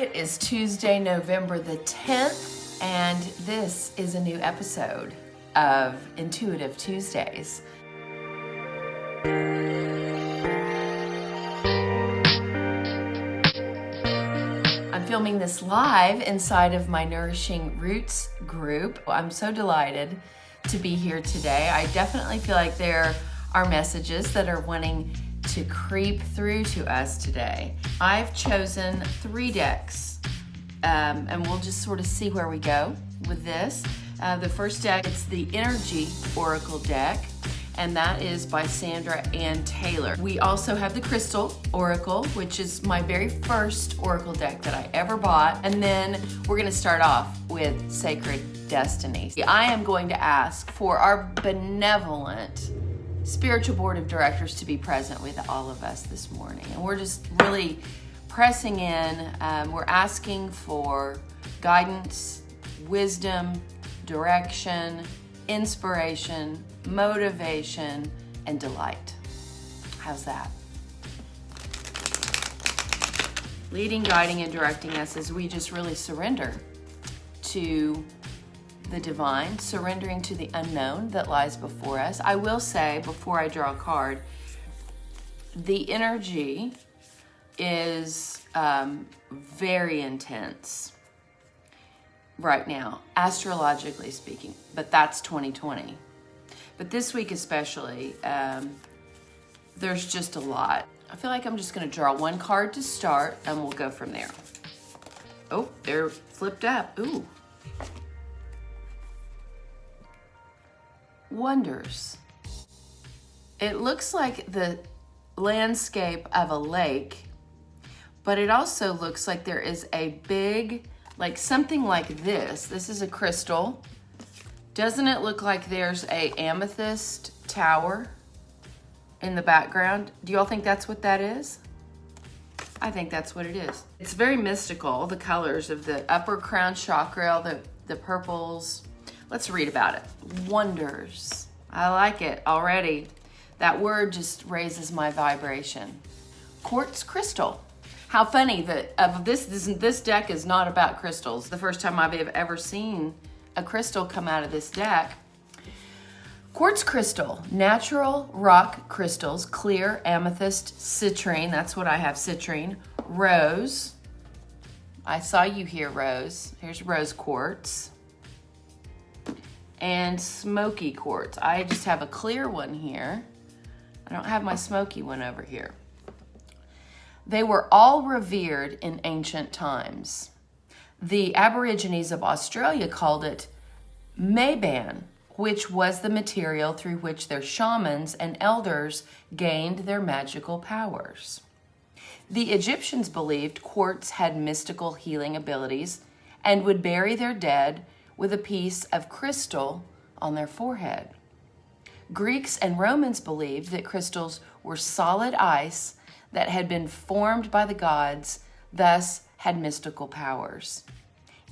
It is Tuesday, November the 10th, and this is a new episode of Intuitive Tuesdays. I'm filming this live inside of my Nourishing Roots group. I'm so delighted to be here today. I definitely feel like there are messages that are wanting to creep through to us today. I've chosen 3 decks, and we'll just sort of see where we go with this. The first deck, it's the Energy Oracle deck, and that is by Sandra Ann Taylor. We also have the Crystal Oracle, which is my very first Oracle deck that I ever bought. And then we're gonna start off with Sacred Destiny. I am going to ask for our benevolent spiritual board of directors to be present with all of us this morning. And we're just really pressing in. We're asking for guidance, wisdom, direction, inspiration, motivation, and delight. How's that? Leading, guiding, and directing us as we just really surrender to the divine, surrendering to the unknown that lies before us. I will say, before I draw a card, the energy is very intense right now, astrologically speaking, but that's 2020. But this week especially, there's just a lot. I feel like I'm just gonna draw one card to start and we'll go from there. Oh, they're flipped up. Ooh. Wonders. It looks like the landscape of a lake, but it also looks like there is a big, like something like this. This is a crystal. Doesn't it look like there's a amethyst tower in the background? Do y'all think that's what that is? I think that's what it is. It's very mystical, the colors of the upper crown chakra, the purples. Let's read about it. Wonders. I like it already. That word just raises my vibration. Quartz Crystal. How funny that this deck is not about crystals. The first time I've ever seen a crystal come out of this deck. Quartz Crystal, natural rock crystals, clear, amethyst, citrine. That's what I have, citrine. Rose. I saw you here, Rose. Here's rose quartz. And smoky quartz. I just have a clear one here. I don't have my smoky one over here. They were all revered in ancient times. The Aborigines of Australia called it Mayban, which was the material through which their shamans and elders gained their magical powers. The Egyptians believed quartz had mystical healing abilities and would bury their dead with a piece of crystal on their forehead. Greeks and Romans believed that crystals were solid ice that had been formed by the gods, thus had mystical powers.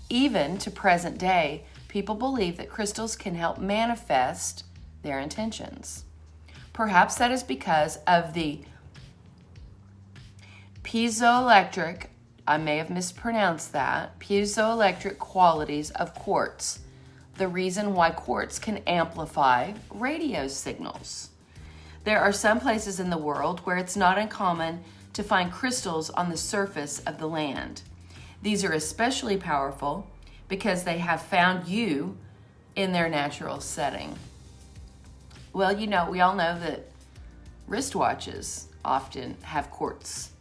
Even to present day, people believe that crystals can help manifest their intentions. Perhaps that is because of the piezoelectric, I may have mispronounced that, piezoelectric qualities of quartz, the reason why quartz can amplify radio signals. There are some places in the world where it's not uncommon to find crystals on the surface of the land. These are especially powerful because they have found you in their natural setting. Well, you know, we all know that wristwatches often have quartz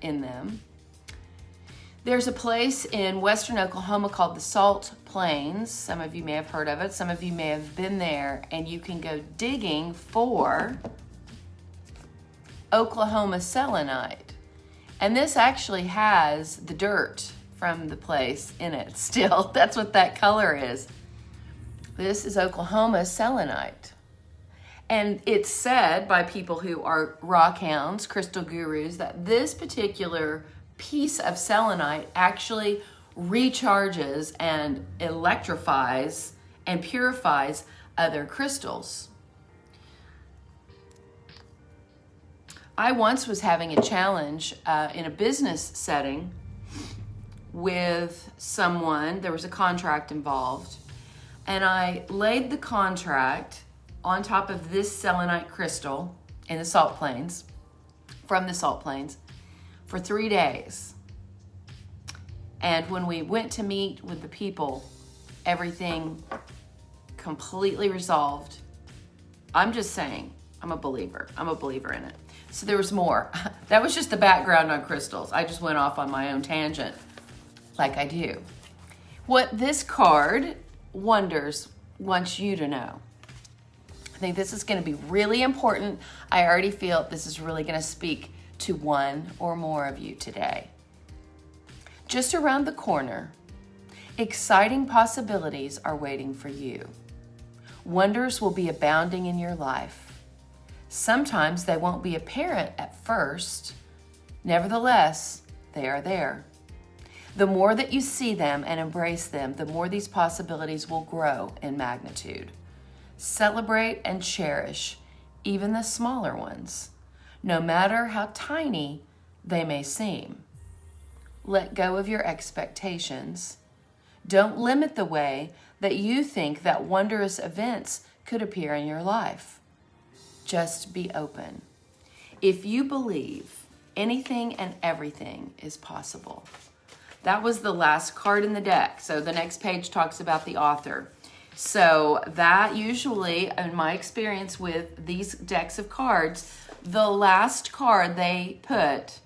in them. There's a place in western Oklahoma called the Salt Plains. Some of you may have heard of it. Some of you may have been there, and you can go digging for Oklahoma selenite. And this actually has the dirt from the place in it still. That's what that color is. This is Oklahoma selenite. And it's said by people who are rock hounds, crystal gurus, that this particular piece of selenite actually recharges and electrifies and purifies other crystals. I once was having a challenge in a business setting with someone. There was a contract involved. And I laid the contract on top of this selenite crystal in the salt plains, from the salt plains, for 3 days. And when we went to meet with the people, everything completely resolved. I'm just saying, I'm a believer. I'm a believer in it. So there was more. That was just the background on crystals. I just went off on my own tangent, like I do. What this card, Wonders, wants you to know. I think this is going to be really important. I already feel this is really going to speak to one or more of you today. Just around the corner, exciting possibilities are waiting for you. Wonders will be abounding in your life. Sometimes they won't be apparent at first. Nevertheless, they are there. The more that you see them and embrace them, the more these possibilities will grow in magnitude. Celebrate and cherish even the smaller ones, no matter how tiny they may seem. Let go of your expectations. Don't limit the way that you think that wondrous events could appear in your life. Just be open. If you believe, anything and everything is possible. That was the last card in the deck. So the next page talks about the author. So that usually, in my experience with these decks of cards, the last card they put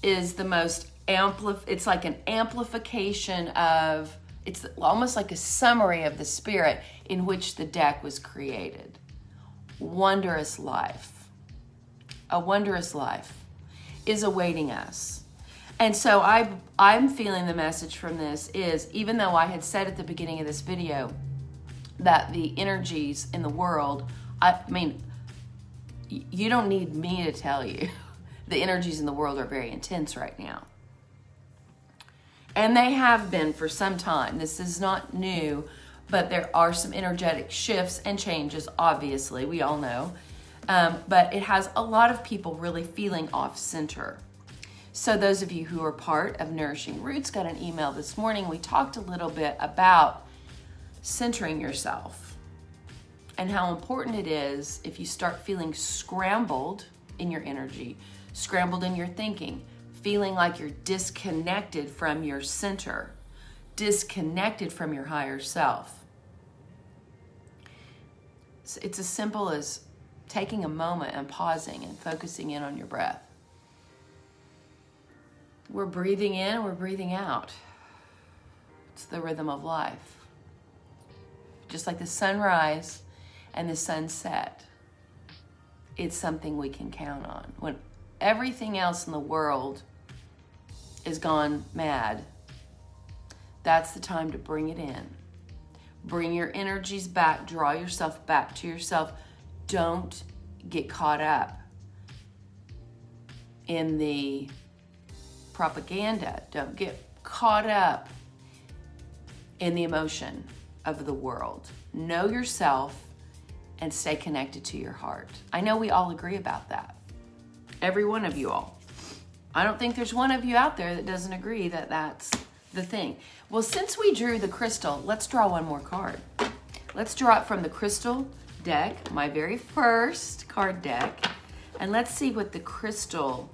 is the most it's like an amplification of, it's almost like a summary of the spirit in which the deck was created. Wondrous life. A wondrous life is awaiting us. And so I'm feeling the message from this is, even though I had said at the beginning of this video that the energies in the world, I mean, you don't need me to tell you, the energies in the world are very intense right now. And they have been for some time. This is not new, but there are some energetic shifts and changes, obviously, we all know. But it has a lot of people really feeling off center. So those of you who are part of Nourishing Roots got an email this morning. We talked a little bit about centering yourself and how important it is if you start feeling scrambled in your energy, scrambled in your thinking, feeling like you're disconnected from your center, disconnected from your higher self. It's as simple as taking a moment and pausing and focusing in on your breath. We're breathing in, we're breathing out. It's the rhythm of life. Just like the sunrise and the sunset, it's something we can count on. When everything else in the world is gone mad, that's the time to bring it in. Bring your energies back, draw yourself back to yourself. Don't get caught up in the propaganda. Don't get caught up in the emotion of the world. Know yourself and stay connected to your heart. I know we all agree about that. Every one of you all. I don't think there's one of you out there that doesn't agree that that's the thing. Well, since we drew the crystal, let's draw one more card. Let's draw it from the crystal deck, my very first card deck, and let's see what the crystal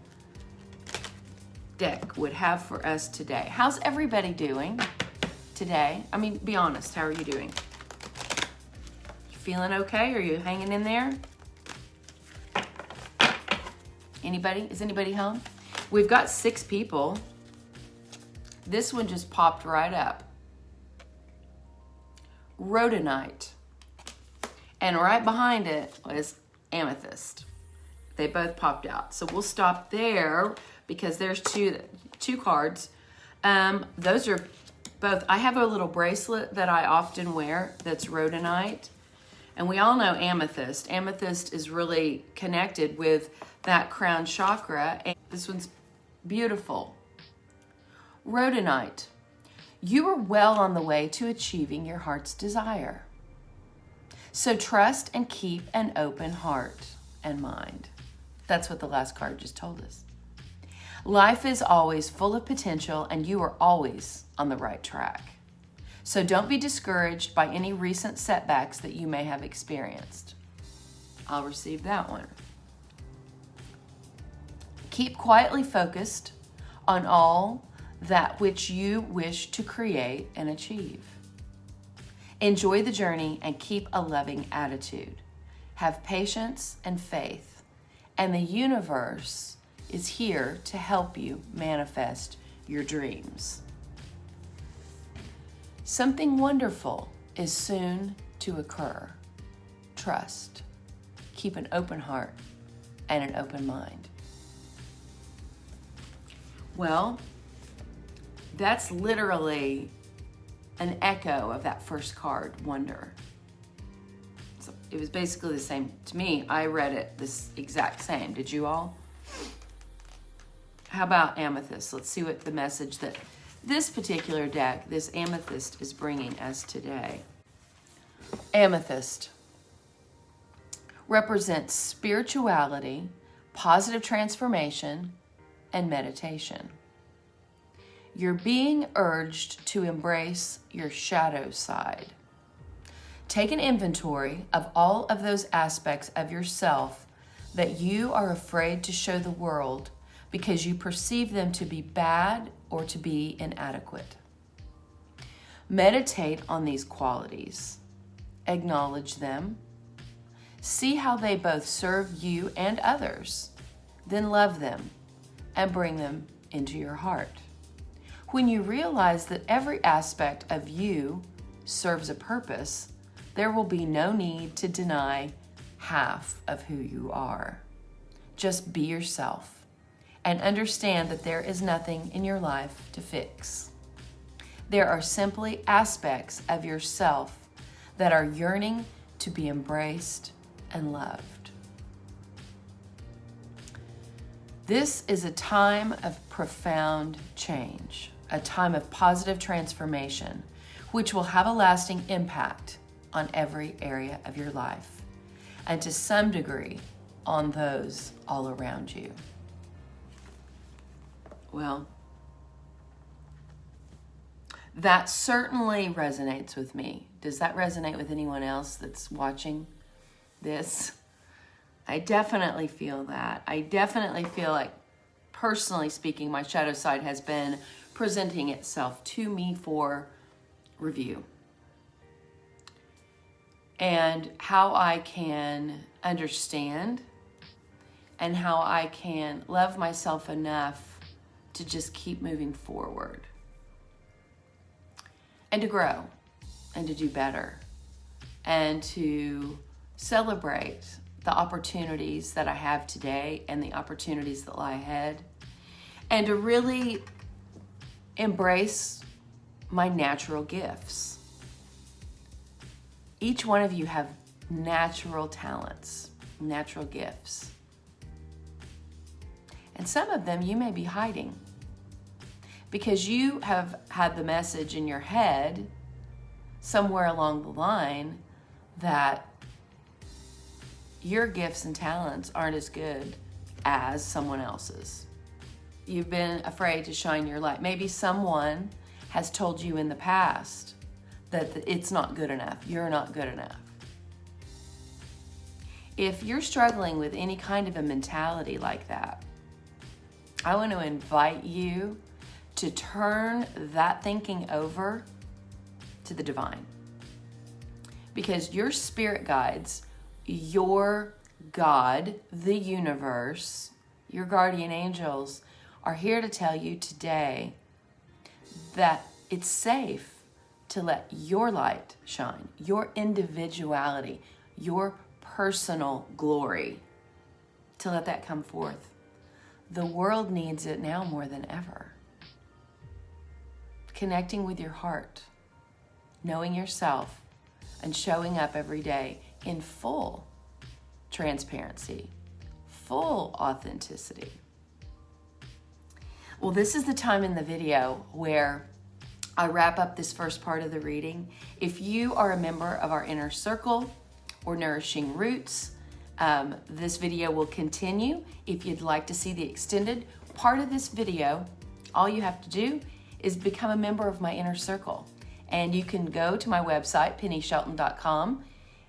deck would have for us today. How's everybody doing today? I mean, be honest, how are you doing? You feeling okay? Are you hanging in there? Anybody? Is anybody home? We've got 6 people. This one just popped right up. Rhodonite. And right behind it was Amethyst. They both popped out. So we'll stop there because there's two cards. Those are both. I have a little bracelet that I often wear that's rhodonite. And we all know amethyst. Amethyst is really connected with that crown chakra. And this one's beautiful. Rhodonite. You are well on the way to achieving your heart's desire. So trust and keep an open heart and mind. That's what the last card just told us. Life is always full of potential, and you are always on the right track. So don't be discouraged by any recent setbacks that you may have experienced. I'll receive that one. Keep quietly focused on all that which you wish to create and achieve. Enjoy the journey and keep a loving attitude. Have patience and faith, and the universe is here to help you manifest your dreams. Something wonderful is soon to occur. Trust. Keep an open heart and an open mind. Well, that's literally an echo of that first card, Wonder. So it was basically the same to me. I read it this exact same. Did you all? How about Amethyst? Let's see what the message that this particular deck, this Amethyst, is bringing us today. Amethyst represents spirituality, positive transformation, and meditation. You're being urged to embrace your shadow side. Take an inventory of all of those aspects of yourself that you are afraid to show the world because you perceive them to be bad or to be inadequate. Meditate on these qualities. Acknowledge them. See how they both serve you and others. Then love them and bring them into your heart. When you realize that every aspect of you serves a purpose, there will be no need to deny half of who you are. Just be yourself and understand that there is nothing in your life to fix. There are simply aspects of yourself that are yearning to be embraced and loved. This is a time of profound change, a time of positive transformation, which will have a lasting impact on every area of your life, and to some degree on those all around you. Well, that certainly resonates with me. Does that resonate with anyone else that's watching this? I definitely feel that. I definitely feel like, personally speaking, my shadow side has been presenting itself to me for review. And how I can understand and how I can love myself enough to just keep moving forward and to grow and to do better and to celebrate the opportunities that I have today and the opportunities that lie ahead, and to really embrace my natural gifts. Each one of you have natural talents, natural gifts. And some of them you may be hiding because you have had the message in your head somewhere along the line that your gifts and talents aren't as good as someone else's. You've been afraid to shine your light. Maybe someone has told you in the past that it's not good enough. You're not good enough. If you're struggling with any kind of a mentality like that, I want to invite you to turn that thinking over to the divine. Because your spirit guides, your God, the universe, your guardian angels are here to tell you today that it's safe to let your light shine, your individuality, your personal glory, to let that come forth. The world needs it now more than ever. Connecting with your heart, knowing yourself, and showing up every day in full transparency, full authenticity. Well, this is the time in the video where I wrap up this first part of the reading. If you are a member of our inner circle or Nourishing Roots, this video will continue. If you'd like to see the extended part of this video, all you have to do is become a member of my inner circle. And you can go to my website, pennishelton.com,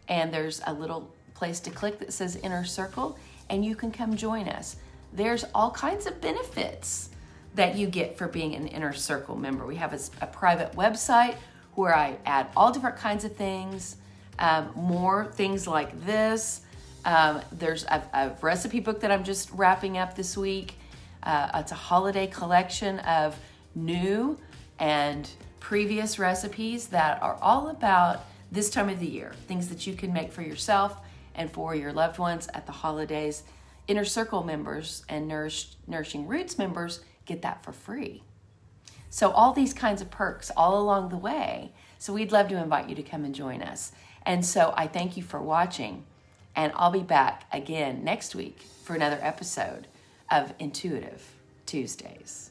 and there's a little place to click that says Inner Circle, and you can come join us. There's all kinds of benefits that you get for being an Inner Circle member. We have a private website where I add all different kinds of things, more things like this. There's a recipe book that I'm just wrapping up this week. It's a holiday collection of new and previous recipes that are all about this time of the year, things that you can make for yourself and for your loved ones at the holidays. Inner Circle members and Nourishing Roots members get that for free. So all these kinds of perks all along the way. So we'd love to invite you to come and join us. And so I thank you for watching, and I'll be back again next week for another episode of Intuitive Tuesdays.